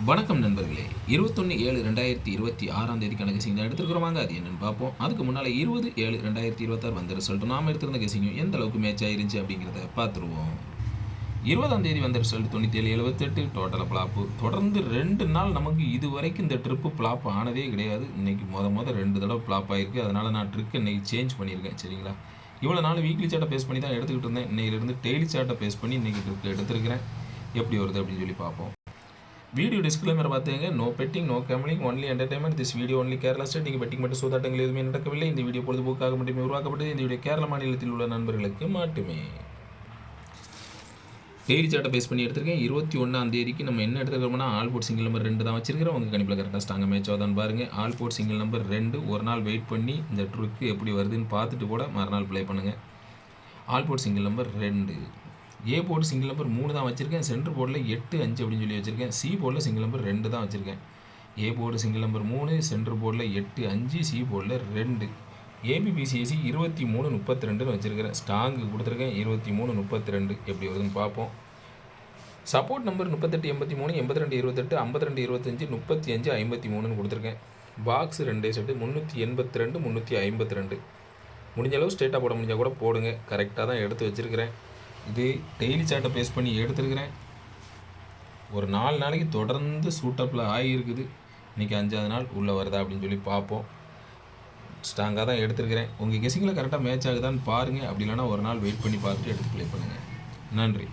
வணக்கம் நண்பர்களே. 21/7/2026 தேதிக்கான கெஸிங் தான் எடுத்துருக்கிறோமாங்க. அது என்னன்னு பார்ப்போம். அதுக்கு முன்னால் 20/7/2026 வந்த ரிசல்ட் நாம் எடுத்திருந்த கெஸிங்கும் எந்த அளவுக்கு மேட்ச் ஆயிருந்துச்சு அப்படிங்கிறத பார்த்துருவோம். 20ஆம் தேதி வந்த ரிசல்ட் 97/78 டோட்டலாக பிளாப்பு. தொடர்ந்து 2 நாள் நமக்கு இது வரைக்கும் இந்த ட்ரிப்பு பிளாப் ஆனதே கிடையாது. இன்றைக்கி மொதல் 2 தடவை பிளாப் ஆகிருக்கு. அதனால் நான் ட்ரிக் இன்றைக்கி சேஞ்ச் பண்ணியிருக்கேன். சரிங்களா, இவ்வளோ நாள் வீக்லி சார்ட்டை பேஸ் பண்ணி தான் எடுத்துக்கிட்டு இருந்தேன். இன்னையிலேருந்து டெய்லி சார்ட்டை பேஸ் பண்ணி இன்றைக்கி ட்ரிக் எடுத்துருக்கிறேன். எப்படி வருது அப்படின்னு சொல்லி பார்ப்போம். வீடியோ டிஸ்க்ளைமர் பார்த்துங்க. No betting, no gambling, only entertainment. This video only Kerala state. நீங்கள் பெட்டிங் மட்டும் சூதாட்டங்கள் எதுவுமே நடக்கவில்லை. இந்த வீடியோ பொழுதுபோக்காக மட்டுமே உருவாக்கப்பட்டது. இந்த வீடியோ கேரள மாநிலத்தில் உள்ள நண்பர்களுக்கு மட்டுமே. டெய்லி சார்ட்டை பேஸ் பண்ணி எடுத்திருக்கேன். 21ஆம் தேதிக்கு நம்ம என்ன எடுத்துக்கிறோம்னா ஆல் போர்ட் சிங்கிள் நம்பர் 2 தான் வச்சிருக்கிறோம். உங்கள் கணிப்பில் கரெக்டாக ஸ்ட்ராங்காக மேட்ச் ஆகுதான்னு பாருங்கள். ஆல் போர்ட் சிங்கிள் நம்பர் 2 ஒரு நாள் வெயிட் பண்ணி இந்த ட்ரிக்கு எப்படி வருதுன்னு பார்த்துட்டு கூட மறுநாள் ப்ளே பண்ணுங்கள். All board single number 2. A board single number 3 தான் வச்சுருக்கேன். சென்டர் போர்டில் 8, 5 அப்படின்னு சொல்லி வச்சுருக்கேன். சி போர்டில் சிங்கிள் நம்பர் 2 தான் வச்சுருக்கேன். ஏ போர்டு சிங்கிள் நம்பர் 3, சென்டர் போர்டில் 8, 5, சி போர்டில் 2. ஏபிபிசிஎஸ்சி 23, 32ன்னு வச்சுருக்கிறேன். ஸ்ட்ராங்கு கொடுத்துருக்கேன் 23, 32. எப்படி வருதுன்னு பார்ப்போம். சப்போர்ட் நம்பர் 38, 83, 82, 28, 52, 25, 35, 53ன்னு கொடுத்துருக்கேன். Box 2 set 382, 352. முடிஞ்ச அளவு ஸ்ட்ரெயிட்டாக போட முடிஞ்சால் கூட போடுங்க. கரெக்டாக தான் எடுத்து வச்சுருக்கிறேன். இது டெய்லி சார்ட்டை பேஸ் பண்ணி எடுத்துருக்கிறேன். ஒரு 4 நாளைக்கு தொடர்ந்து சூட்டப்பில் ஆகியிருக்குது. இன்றைக்கி 5ஆவது நாள் உள்ளே வருதா அப்படின்னு சொல்லி பார்ப்போம். ஸ்ட்ராங்காக தான் எடுத்துருக்கிறேன். உங்கள் கெஸிங்கில் கரெக்டாக மேட்ச் ஆகுதான்னு பாருங்கள். அப்படி இல்லைனா ஒரு நாள் வெயிட் பண்ணி பார்த்துட்டு எடுத்து ப்ளே பண்ணுங்கள். நன்றி.